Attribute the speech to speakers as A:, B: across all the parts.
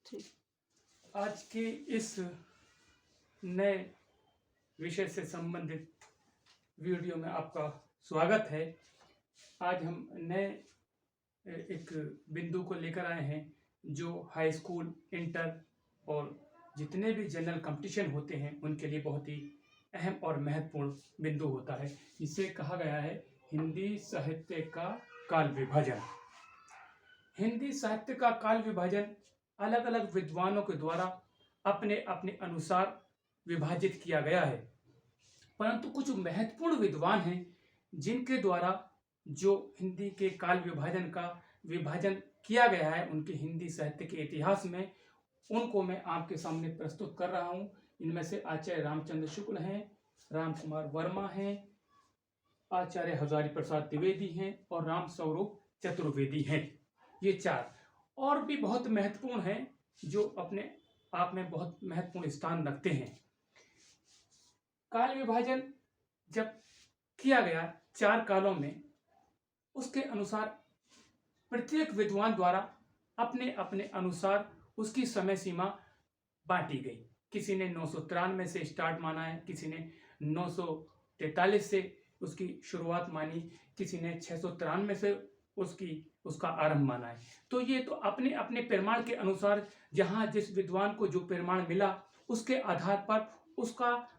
A: ठीक।
B: आज के इस नए विषय से संबंधित वीडियो में आपका स्वागत है। आज हम नए एक बिंदु को लेकर आए हैं जो हाई स्कूल, इंटर और जितने भी जनरल कंपटीशन होते हैं उनके लिए बहुत ही अहम और महत्वपूर्ण बिंदु होता है। इसे कहा गया है हिंदी साहित्य का काल विभाजन। हिंदी साहित्य का काल विभाजन अलग अलग विद्वानों के द्वारा अपने अपने अनुसार विभाजित किया गया है, परंतु कुछ महत्वपूर्ण विद्वान हैं जिनके द्वारा जो हिंदी के काल विभाजन का विभाजन किया गया है उनके हिंदी साहित्य के इतिहास में, उनको मैं आपके सामने प्रस्तुत कर रहा हूं। इनमें से आचार्य रामचंद्र शुक्ल हैं, राम कुमार वर्मा हैं, आचार्य हजारी प्रसाद द्विवेदी हैं और राम स्वरूप चतुर्वेदी हैं। ये चार और भी बहुत महत्वपूर्ण हैं जो अपने आप में बहुत महत्वपूर्ण स्थान रखते हैं। काल विभाजन जब किया गया चार कालों में, उसके अनुसार प्रत्येक विद्वान द्वारा अपने अपने अनुसार उसकी समय सीमा बांटी गई। किसी ने 993 से स्टार्ट माना है, किसी ने 943 से उसकी शुरुआत मानी, किसी ने 693 से उसका आरंभ माना है। तो ये तो अपने अपने प्रमाण के अनुसार जहां जिस विद्वान को जो प्रमाण मिला उसके आधार पर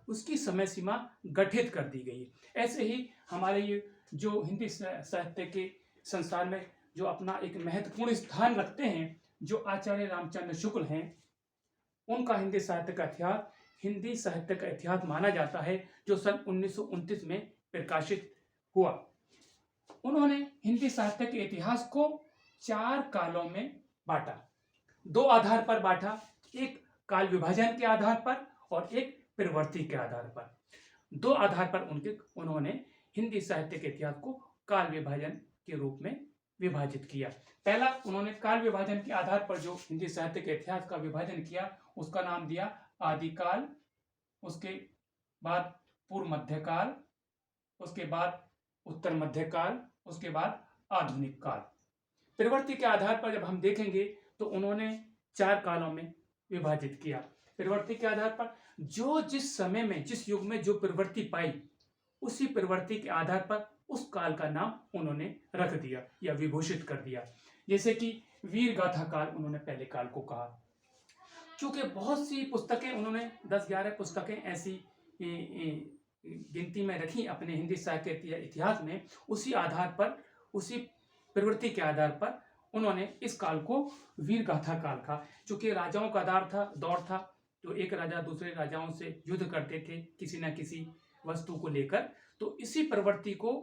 B: उसकी समय सीमा गठित कर दी गई है। ऐसे ही हमारे ये जो हिंदी साहित्य के संसार में जो अपना एक महत्वपूर्ण स्थान रखते हैं, जो आचार्य रामचंद्र शुक्ल हैं, उनका हिंदी साहित्य का इतिहास माना जाता है, जो सन 1929 में प्रकाशित हुआ। उन्होंने हिंदी साहित्य के इतिहास को चार कालों में बांटा, दो आधार पर बांटा, एक काल विभाजन के आधार पर और एक प्रवृत्ति के आधार पर। दो आधार पर उन्होंने हिंदी साहित्य के इतिहास को काल विभाजन के रूप में विभाजित किया। पहला उन्होंने काल विभाजन के आधार पर जो हिंदी साहित्य के इतिहास का विभाजन किया उसका नाम दिया आदिकाल, उसके बाद पूर्व मध्यकाल, उसके बाद उत्तर मध्यकाल, उसके बाद आधुनिक काल। प्रवृत्ति के आधार पर जब हम देखेंगे तो उन्होंने चार कालों में विभाजित किया। प्रवृत्ति के आधार पर जो जिस समय में जिस युग में जो प्रवृत्ति पाई, उसी प्रवृत्ति के आधार पर उस काल का नाम उन्होंने रख दिया या विभूषित कर दिया। जैसे कि वीर गाथा काल उन्होंने पहले काल को कहा। चूंकि बहुत सी पुस्तकें उन्होंने 10-11 पुस्तकें ऐसी गिनती में रखी अपने हिंदी साहित्य के इतिहास में, उसी आधार पर उसी प्रवृत्ति के आधार पर उन्होंने इस काल को वीर गाथा काल कहा। चूंकि राजाओं का दौर था, तो एक राजा दूसरे राजाओं से युद्ध करते थे किसी न किसी वस्तु को लेकर, तो इसी प्रवृत्ति को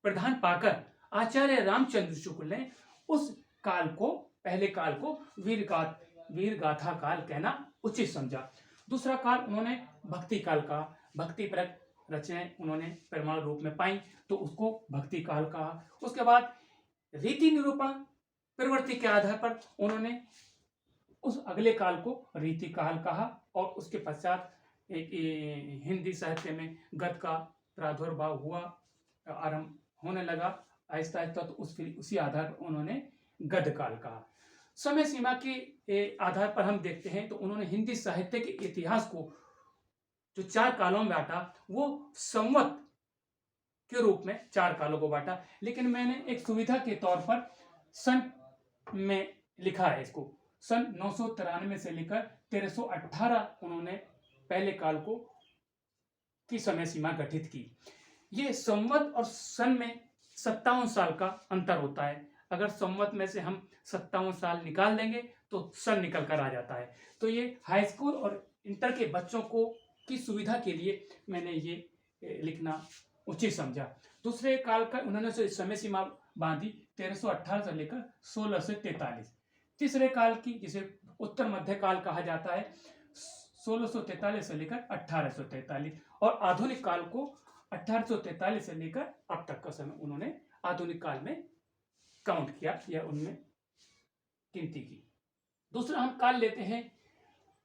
B: प्रधान पाकर आचार्य रामचंद्र शुक्ल ने उस काल को, पहले काल को वीर गाथा काल कहना उचित समझा। दूसरा काल उन्होंने भक्ति काल कहा। भक्ति परक रचनाएं उन्होंने प्रमाण रूप में पाई तो उसको भक्ति काल कहा। उसके बाद रीति निरूपण प्रवृत्ति के आधार पर उन्होंने उस अगले काल को रीति काल कहा और उसके पश्चात हिंदी साहित्य में गद्य का प्रादुर्भाव हुआ, आरंभ होने लगा आहिस्ता आहिस्ता, तो उसी आधार पर उन्होंने गद्य काल कहा। समय सीमा के आधार पर हम देखते हैं तो उन्होंने हिंदी साहित्य के इतिहास को जो चार कालों में बांटा वो संवत के रूप में चार कालों को बांटा, लेकिन मैंने एक सुविधा के तौर पर सन में लिखा है इसको। सन 993 से लेकर 1318 उन्होंने पहले काल को की समय सीमा गठित की। ये संवत और सन में 57 साल का अंतर होता है। अगर संवत में से हम 57 साल निकाल देंगे तो सन निकल कर आ जाता है। तो ये हाई स्कूल और इंटर के बच्चों को की सुविधा के लिए मैंने ये लिखना उचित समझा। दूसरे काल का उन्होंने समय सीमा बांधी 1318 से लेकर 1643। तीसरे काल की, जिसे उत्तर मध्य काल कहा जाता है, 1643 से लेकर 1843 और आधुनिक काल को 1843 से लेकर अब तक का समय उन्होंने आधुनिक काल में काउंट किया या उनमें गिनती की। दूसरा हम काल लेते हैं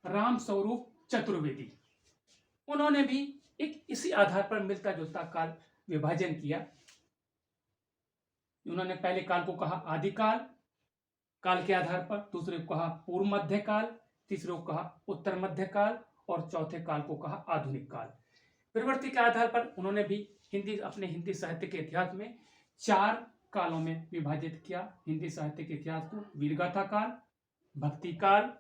B: राम स्वरूप चतुर्वेदी। उन्होंने भी एक इसी आधार पर मिलता जुलता काल विभाजन किया। उन्होंने पहले काल को कहा आदिकाल काल के आधार पर, दूसरे को कहा पूर्व मध्य काल, तीसरे को कहा उत्तर मध्य काल और चौथे काल को कहा आधुनिक काल। प्रवृत्ति के आधार पर उन्होंने भी अपने हिंदी साहित्य के इतिहास में 4 कालों में विभाजित किया हिंदी साहित्य के इतिहास को। वीरगाथा काल, भक्ति काल,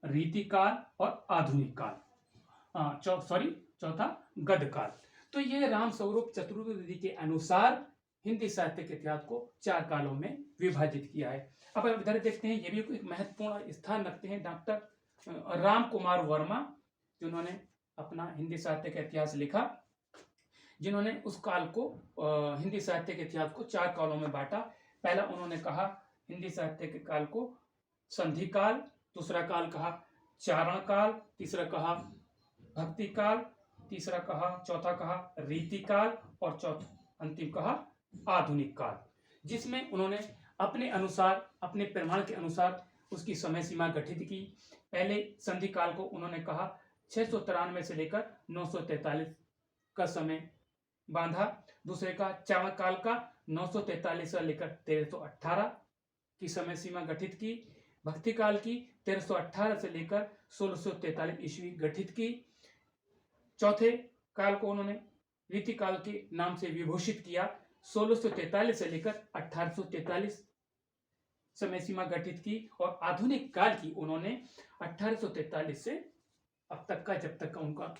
B: रीति काल और आधुनिक काल। चौथा गद्य काल। तो ये राम स्वरूप चतुर्वेदी के अनुसार हिंदी साहित्य के इतिहास को 4 कालों में विभाजित किया है। अब इधर देखते हैं, ये भी एक महत्वपूर्ण स्थान रखते हैं डॉक्टर राम कुमार वर्मा, जिन्होंने अपना हिंदी साहित्य का इतिहास लिखा, जिन्होंने उस काल को हिंदी साहित्य के इतिहास को 4 कालों में बांटा। पहला उन्होंने कहा हिंदी साहित्य के काल को संधि काल, दूसरा काल कहा चारण काल, तीसरा कहा भक्ति काल, तीसरा कहा चौथा कहा रीति काल और चौथा अंतिम कहा आधुनिक काल, जिसमें उन्होंने अपने अनुसार, अपने प्रमाण के अनुसार उसकी समय सीमा गठित की। पहले संधि काल को उन्होंने कहा 693 से लेकर 943 का समय बांधा। दूसरे का चारण काल का 943 से लेकर 1318 की समय सीमा गठित की। भक्ति काल की 1318 से लेकर 1643 ईस्वी गठित की। चौथे काल को उन्होंने रीति काल के नाम से विभूषित किया, 1643 से लेकर 1843 समय सीमा गठित की। और आधुनिक काल की उन्होंने 1843 से अब तक का, जब तक का उनका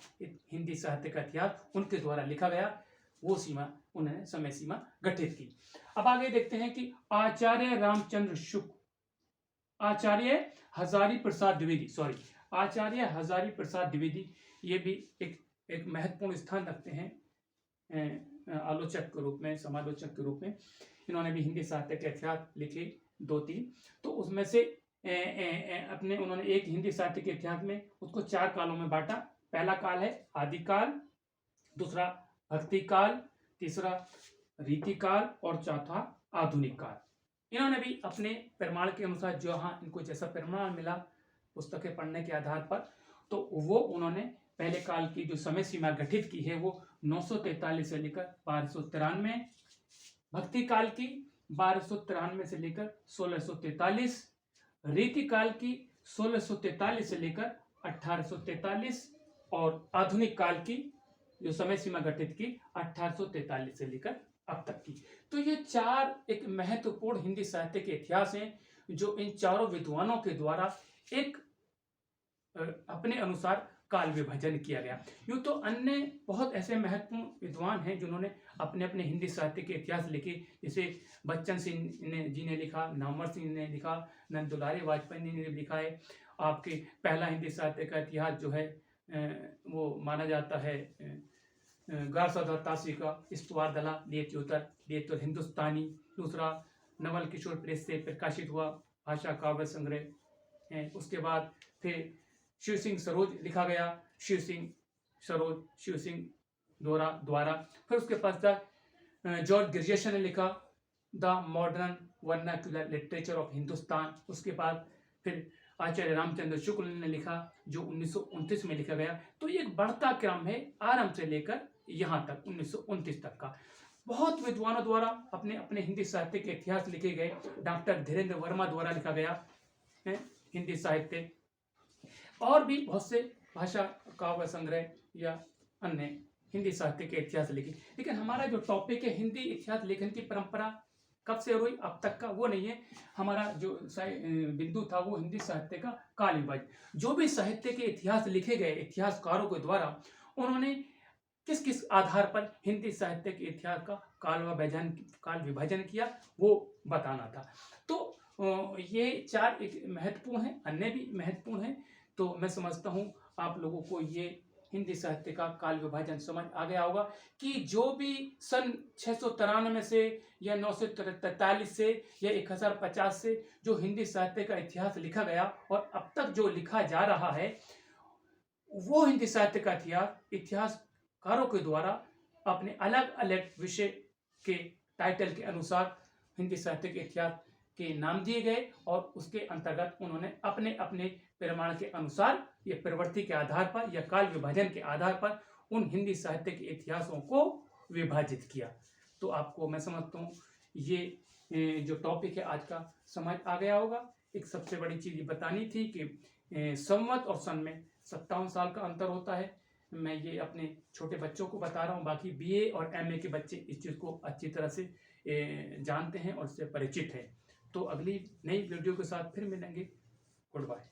B: हिंदी साहित्य का इतिहास उनके द्वारा लिखा गया, वो सीमा उन्होंने समय सीमा गठित की। अब आगे देखते हैं कि आचार्य रामचंद्र शुक्ल, आचार्य हजारी प्रसाद द्विवेदी, ये भी एक महत्वपूर्ण स्थान रखते हैं आलोचक के रूप में, समालोचक के रूप में। इन्होंने भी हिंदी साहित्य के इतिहास लिखे 2-3, तो उसमें से अपने उन्होंने एक हिंदी साहित्य के इतिहास में उसको 4 कालों में बांटा। पहला काल है आदिकाल, दूसरा भक्ति काल, तीसरा रीति काल और चौथा आधुनिक काल। इन्होंने भी अपने प्रमाण के अनुसार, जहाँ इनको जैसा प्रमाण मिला पुस्तकें पढ़ने के आधार पर, तो वो उन्होंने पहले काल की जो समय सीमा गठित की है वो 943 से लेकर 1293, भक्ति काल की 1293 से लेकर 1643, रीति काल की 1643 से लेकर 1843 और आधुनिक काल की जो समय सीमा गठित की 1843 से लेकर अब तक की। तो ये 4 एक महत्वपूर्ण हिंदी साहित्य के इतिहास हैं, जो इन चारों विद्वानों के द्वारा एक अपने अनुसार काल विभाजन किया गया। यूँ तो अन्य बहुत ऐसे महत्वपूर्ण विद्वान हैं जिन्होंने अपने अपने हिंदी साहित्य के इतिहास लिखे, जैसे बच्चन सिंह जी ने लिखा, नामवर सिंह ने लिखा, नंद दुलारी वाजपेयी ने लिखा है। आपके पहला हिंदी साहित्य का इतिहास जो है वो माना जाता है गारसदा तासी का इस्तवार दला लियत्योतर हिंदुस्तानी। दूसरा नवल किशोर प्रेस से प्रकाशित हुआ भाषा काव्य संग्रह है। उसके बाद फिर शिव सिंह सरोज लिखा गया, शिव सिंह द्वारा। फिर उसके पश्चात जॉर्ज ग्रेजुएशन ने लिखा the modern vernacular literature of Hindustan. उसके बाद फिर आचार्य रामचंद्र शुक्ल ने लिखा, जो 1929 में लिखा गया। तो ये एक बढ़ता क्रम है आरंभ से लेकर यहाँ तक 1929 तक का। बहुत विद्वानों द्वारा अपने अपने हिंदी साहित्य के इतिहास लिखे गए। डॉक्टर धीरेन्द्र वर्मा द्वारा लिखा गया है हिंदी साहित्य, और भी बहुत से भाषा काव्य संग्रह या अन्य हिंदी साहित्य के इतिहास लिखे। लेकिन हमारा जो टॉपिक है हिंदी इतिहास लेखन की परंपरा कब से हुई अब तक का, वो नहीं है। हमारा जो बिंदु था वो हिंदी साहित्य का काल विभाजन। जो भी साहित्य के इतिहास लिखे गए इतिहासकारों के द्वारा, उन्होंने किस किस आधार पर हिंदी साहित्य के इतिहास का काल विभाजन किया, वो बताना था। तो ये 4 एक महत्वपूर्ण है, अन्य भी महत्वपूर्ण है। तो मैं समझता हूँ आप लोगों को ये हिंदी साहित्य का काल विभाजन समझ आ गया होगा कि जो भी सन 693 से या 943 से या 1050 से जो हिंदी साहित्य का इतिहास लिखा गया और अब तक जो लिखा जा रहा है, वो हिंदी साहित्य का इतिहासकारों के द्वारा अपने अलग अलग विषय के टाइटल के अनुसार हिंदी साहित्य के इतिहास के नाम दिए गए और उसके अंतर्गत उन्होंने अपने अपने प्रमाण के अनुसार या प्रवृत्ति के आधार पर या काल विभाजन के आधार पर उन हिंदी साहित्य के इतिहासों को विभाजित किया। तो आपको मैं समझता हूँ ये जो टॉपिक है आज का समझ आ गया होगा। एक सबसे बड़ी चीज़ ये बतानी थी कि संवत और सन में 57 साल का अंतर होता है। मैं ये अपने छोटे बच्चों को बता रहा हूँ, बाकी बीए और एमए के बच्चे इस चीज़ को अच्छी तरह से जानते हैं और इससे परिचित हैं। तो अगली नई वीडियो के साथ फिर मिलेंगे। Good bye.